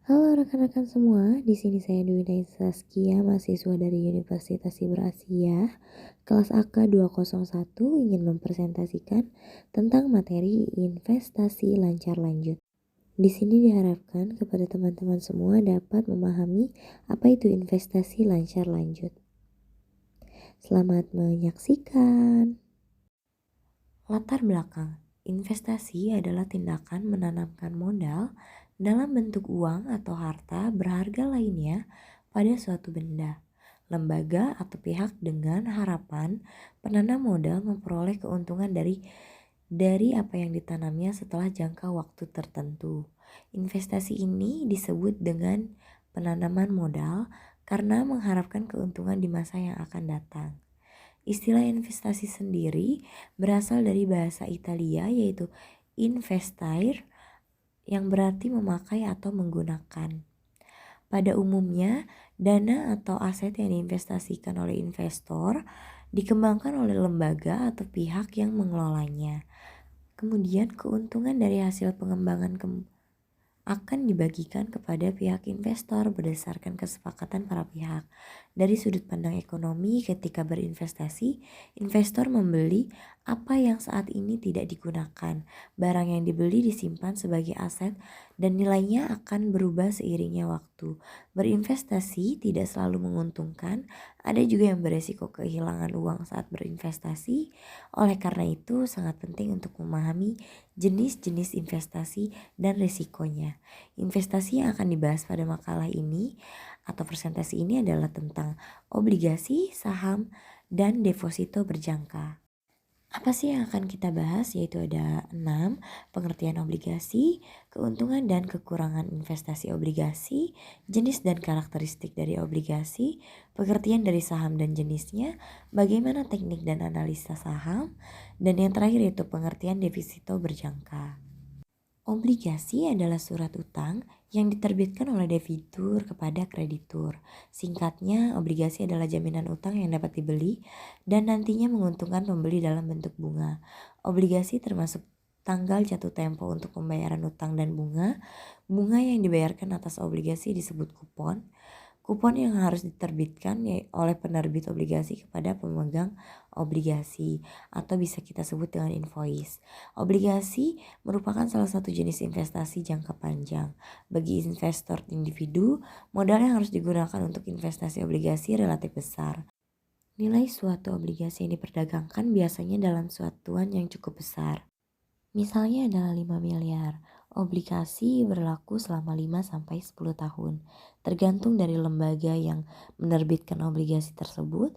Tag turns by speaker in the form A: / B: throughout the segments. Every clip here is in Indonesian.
A: Halo rekan-rekan semua, di sini saya Dwi Saskia, mahasiswa dari Universitas Siber Asia, kelas AK 201 ingin mempresentasikan tentang materi investasi lancar lanjut. Di sini diharapkan kepada teman-teman semua dapat memahami apa itu investasi lancar lanjut. Selamat menyaksikan. Latar belakang. Investasi adalah tindakan menanamkan modal dalam bentuk uang atau harta berharga lainnya pada suatu benda, lembaga atau pihak dengan harapan penanam modal memperoleh keuntungan dari apa yang ditanamnya setelah jangka waktu tertentu. Investasi ini disebut dengan penanaman modal karena mengharapkan keuntungan di masa yang akan datang. Istilah investasi sendiri berasal dari bahasa Italia yaitu investire yang berarti memakai atau menggunakan. Pada umumnya, dana atau aset yang diinvestasikan oleh investor dikembangkan oleh lembaga atau pihak yang mengelolanya. Kemudian keuntungan dari hasil pengembangan akan dibagikan kepada pihak investor berdasarkan kesepakatan para pihak. Dari sudut pandang ekonomi, ketika berinvestasi, investor membeli apa yang saat ini tidak digunakan. Barang yang dibeli disimpan sebagai aset dan nilainya akan berubah seiringnya waktu. Berinvestasi tidak selalu menguntungkan, ada juga yang beresiko kehilangan uang saat berinvestasi. Oleh karena itu, sangat penting untuk memahami jenis-jenis investasi dan risikonya. Investasi yang akan dibahas pada makalah ini atau presentasi ini adalah tentang obligasi, saham, dan deposito berjangka. Apa sih yang akan kita bahas? Yaitu ada 6, pengertian obligasi, keuntungan dan kekurangan investasi obligasi, jenis dan karakteristik dari obligasi, pengertian dari saham dan jenisnya, bagaimana teknik dan analisa saham, dan yang terakhir yaitu pengertian deposito berjangka. Obligasi adalah surat utang yang diterbitkan oleh debitur kepada kreditur. Singkatnya, obligasi adalah jaminan utang yang dapat dibeli dan nantinya menguntungkan pembeli dalam bentuk bunga. Obligasi termasuk tanggal jatuh tempo untuk pembayaran utang dan bunga. Bunga yang dibayarkan atas obligasi disebut kupon. Kupon yang harus diterbitkan oleh penerbit obligasi kepada pemegang obligasi atau bisa kita sebut dengan invoice. Obligasi merupakan salah satu jenis investasi jangka panjang. Bagi investor individu, modal yang harus digunakan untuk investasi obligasi relatif besar. Nilai suatu obligasi yang diperdagangkan biasanya dalam satuan yang cukup besar. Misalnya adalah 5 miliar. Obligasi berlaku selama 5-10 tahun. Tergantung dari lembaga yang menerbitkan obligasi tersebut.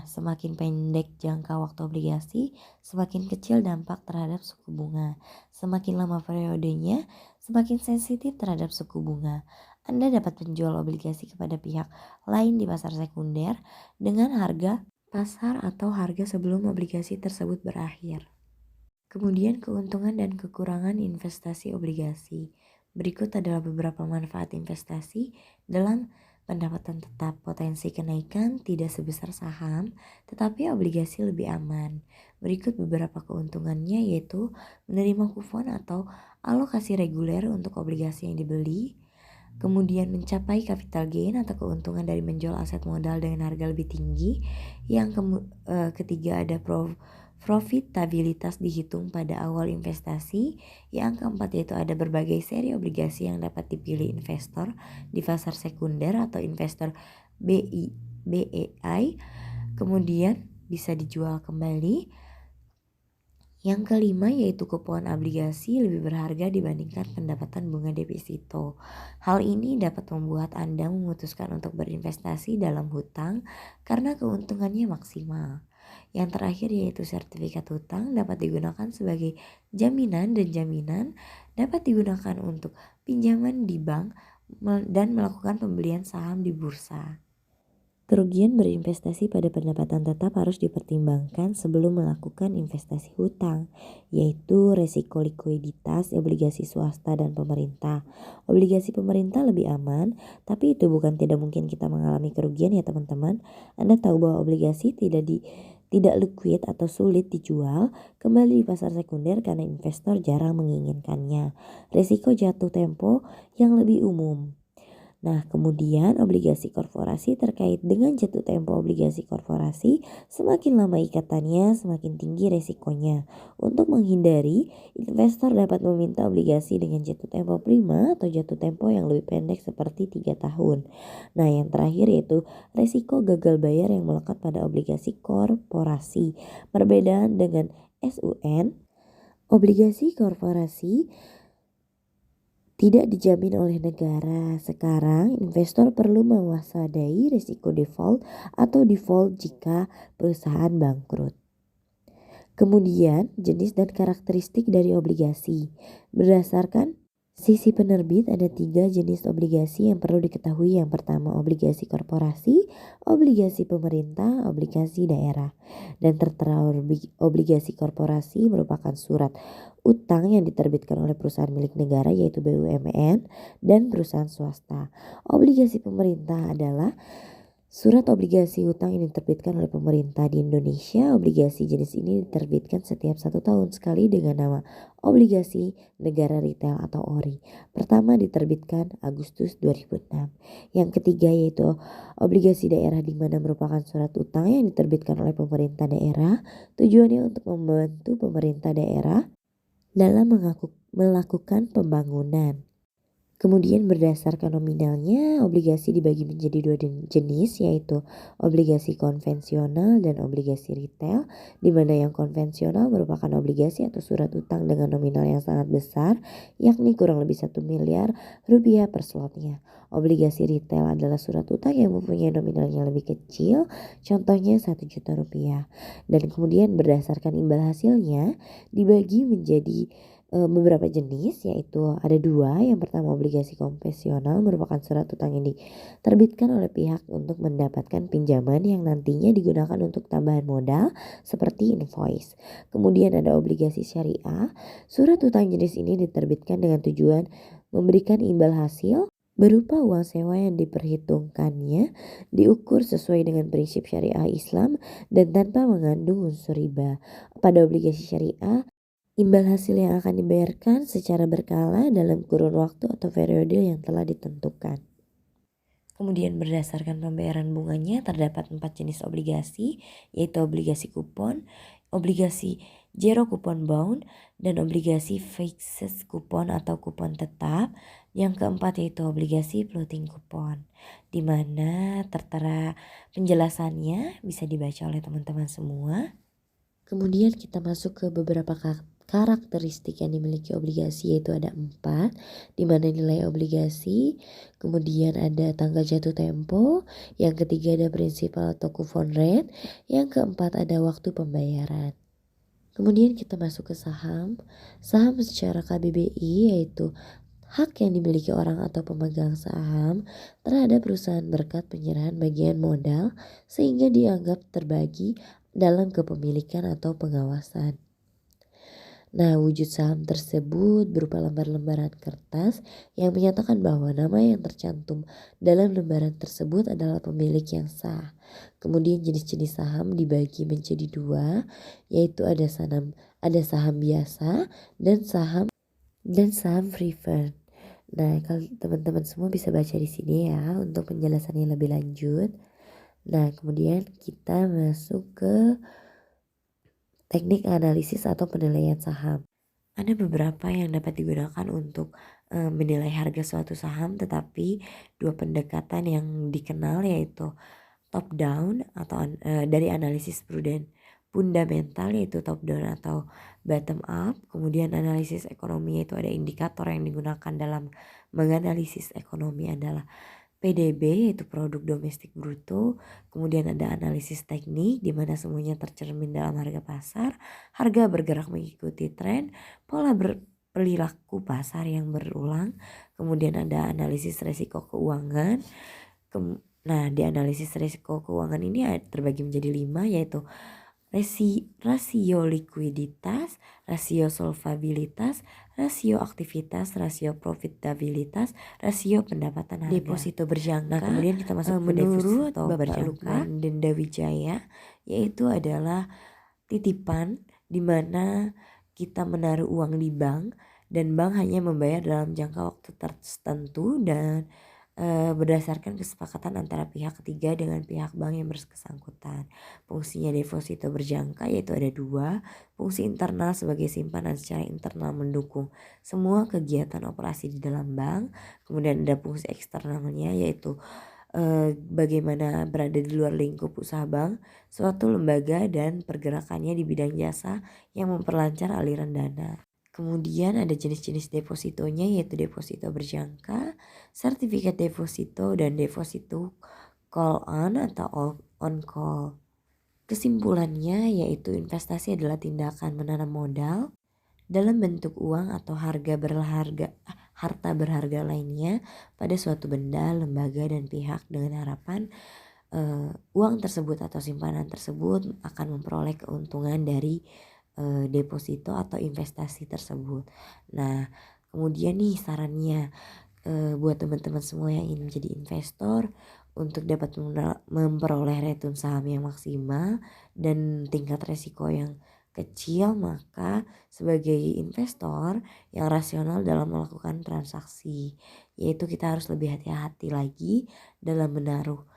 A: Semakin pendek jangka waktu obligasi, semakin kecil dampak terhadap suku bunga. Semakin lama periodenya, semakin sensitif terhadap suku bunga. Anda dapat menjual obligasi kepada pihak lain di pasar sekunder dengan harga pasar atau harga sebelum obligasi tersebut berakhir. Kemudian keuntungan dan kekurangan investasi obligasi. Berikut adalah beberapa manfaat investasi dalam pendapatan tetap. Potensi kenaikan tidak sebesar saham, tetapi obligasi lebih aman. Berikut beberapa keuntungannya yaitu menerima kupon atau alokasi reguler untuk obligasi yang dibeli. Kemudian mencapai capital gain atau keuntungan dari menjual aset modal dengan harga lebih tinggi. Yang ketiga ada profitabilitas dihitung pada awal investasi. Yang keempat yaitu ada berbagai seri obligasi yang dapat dipilih investor di pasar sekunder atau investor BEI. Kemudian bisa dijual kembali. Yang kelima yaitu kupon obligasi lebih berharga dibandingkan pendapatan bunga deposito. Hal ini dapat membuat Anda memutuskan untuk berinvestasi dalam hutang karena keuntungannya maksimal. Yang terakhir yaitu sertifikat hutang dapat digunakan sebagai jaminan dan jaminan dapat digunakan untuk pinjaman di bank dan melakukan pembelian saham di bursa. Kerugian berinvestasi pada pendapatan tetap harus dipertimbangkan sebelum melakukan investasi hutang, yaitu resiko likuiditas obligasi swasta dan pemerintah. Obligasi pemerintah lebih aman, tapi itu bukan tidak mungkin kita mengalami kerugian ya teman-teman. Anda tahu bahwa obligasi tidak liquid atau sulit dijual kembali di pasar sekunder karena investor jarang menginginkannya. Risiko jatuh tempo yang lebih umum. Nah, kemudian obligasi korporasi terkait dengan jatuh tempo obligasi korporasi, semakin lama ikatannya, semakin tinggi resikonya. Untuk menghindari, investor dapat meminta obligasi dengan jatuh tempo prima atau jatuh tempo yang lebih pendek seperti 3 tahun. Nah, yang terakhir yaitu resiko gagal bayar yang melekat pada obligasi korporasi. Perbedaan dengan SUN, obligasi korporasi tidak dijamin oleh negara. Sekarang, investor perlu mewaspadai risiko default atau default jika perusahaan bangkrut. Kemudian, jenis dan karakteristik dari obligasi. Berdasarkan sisi penerbit, ada 3 jenis obligasi yang perlu diketahui. Yang pertama, obligasi korporasi, obligasi pemerintah, obligasi daerah. Dan tertera obligasi korporasi merupakan surat utang yang diterbitkan oleh perusahaan milik negara yaitu BUMN dan perusahaan swasta. Obligasi pemerintah adalah surat obligasi utang yang diterbitkan oleh pemerintah di Indonesia. Obligasi jenis ini diterbitkan setiap 1 tahun sekali dengan nama obligasi negara retail atau ORI. Pertama diterbitkan Agustus 2006. Yang ketiga yaitu obligasi daerah, di mana merupakan surat utang yang diterbitkan oleh pemerintah daerah. Tujuannya untuk membantu pemerintah daerah dalam melakukan pembangunan. Kemudian berdasarkan nominalnya, obligasi dibagi menjadi 2 jenis, yaitu obligasi konvensional dan obligasi retail, di mana yang konvensional merupakan obligasi atau surat utang dengan nominal yang sangat besar, yakni kurang lebih 1 miliar rupiah per slotnya. Obligasi retail adalah surat utang yang mempunyai nominalnya lebih kecil, contohnya 1 juta rupiah. Dan kemudian berdasarkan imbal hasilnya dibagi menjadi beberapa jenis, yaitu ada 2. Yang pertama, obligasi konvensional merupakan surat utang yang diterbitkan oleh pihak untuk mendapatkan pinjaman yang nantinya digunakan untuk tambahan modal seperti invoice. Kemudian ada obligasi syariah. Surat utang jenis ini diterbitkan dengan tujuan memberikan imbal hasil berupa uang sewa yang diperhitungkannya diukur sesuai dengan prinsip syariah Islam dan tanpa mengandung unsur riba. Pada obligasi syariah, imbal hasil yang akan dibayarkan secara berkala dalam kurun waktu atau periode yang telah ditentukan. Kemudian berdasarkan pembayaran bunganya terdapat 4 jenis obligasi, yaitu obligasi kupon, obligasi zero coupon bond, dan obligasi fixed coupon atau kupon tetap. Yang keempat yaitu obligasi floating coupon, di mana tertera penjelasannya bisa dibaca oleh teman-teman semua. Kemudian kita masuk ke beberapa karakteristik yang dimiliki obligasi, yaitu ada 4, di mana nilai obligasi, kemudian ada tanggal jatuh tempo, yang ketiga ada prinsipal atau coupon rate, yang keempat ada waktu pembayaran. Kemudian kita masuk ke saham. Saham secara KBBI yaitu hak yang dimiliki orang atau pemegang saham terhadap perusahaan berkat penyerahan bagian modal sehingga dianggap terbagi dalam kepemilikan atau pengawasan. Nah, wujud saham tersebut berupa lembar-lembaran kertas yang menyatakan bahwa nama yang tercantum dalam lembaran tersebut adalah pemilik yang sah. Kemudian jenis-jenis saham dibagi menjadi 2, yaitu ada saham biasa dan saham preferred. Nah, kalau teman-teman semua bisa baca di sini ya untuk penjelasannya lebih lanjut. Nah, kemudian kita masuk ke teknik analisis atau penilaian saham. Ada beberapa yang dapat digunakan untuk menilai harga suatu saham, tetapi 2 pendekatan yang dikenal yaitu top down atau dari analisis fundamental yaitu top down atau bottom up. Kemudian analisis ekonomi, yaitu ada indikator yang digunakan dalam menganalisis ekonomi adalah PDB yaitu produk domestik bruto. Kemudian ada analisis teknik di mana semuanya tercermin dalam harga pasar. Harga bergerak mengikuti tren, pola perilaku pasar yang berulang. Kemudian ada analisis resiko keuangan. Nah, di analisis resiko keuangan ini terbagi menjadi 5, yaitu rasio likuiditas, rasio solvabilitas, rasio aktivitas, rasio profitabilitas, rasio pendapatan harga. Deposito berjangka. Nah, kemudian kita masuk ke menurut Bapak Lukman Dendawijaya, yaitu adalah titipan di mana kita menaruh uang di bank dan bank hanya membayar dalam jangka waktu tertentu dan berdasarkan kesepakatan antara pihak ketiga dengan pihak bank yang bersangkutan. Fungsinya deposito berjangka yaitu ada dua, fungsi internal sebagai simpanan secara internal mendukung semua kegiatan operasi di dalam bank, kemudian ada fungsi eksternalnya yaitu bagaimana berada di luar lingkup usaha bank, suatu lembaga dan pergerakannya di bidang jasa yang memperlancar aliran dana. Kemudian ada jenis-jenis depositonya yaitu deposito berjangka, sertifikat deposito, dan deposito call on atau on call. Kesimpulannya yaitu investasi adalah tindakan menanam modal dalam bentuk uang atau harta berharga lainnya pada suatu benda, lembaga, dan pihak dengan harapan uang tersebut atau simpanan tersebut akan memperoleh keuntungan dari deposito atau investasi tersebut. Nah, kemudian nih sarannya buat teman-teman semua yang ingin menjadi investor untuk dapat memperoleh return saham yang maksimal dan tingkat resiko yang kecil, maka sebagai investor yang rasional dalam melakukan transaksi, yaitu kita harus lebih hati-hati lagi dalam menaruh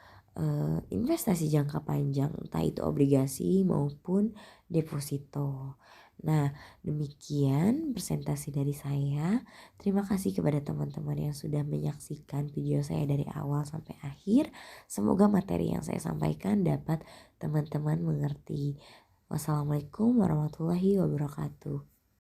A: investasi jangka panjang, entah itu obligasi maupun deposito. Nah, demikian presentasi dari saya. Terima kasih kepada teman-teman yang sudah menyaksikan video saya dari awal sampai akhir. Semoga materi yang saya sampaikan dapat teman-teman mengerti. Wassalamualaikum warahmatullahi wabarakatuh.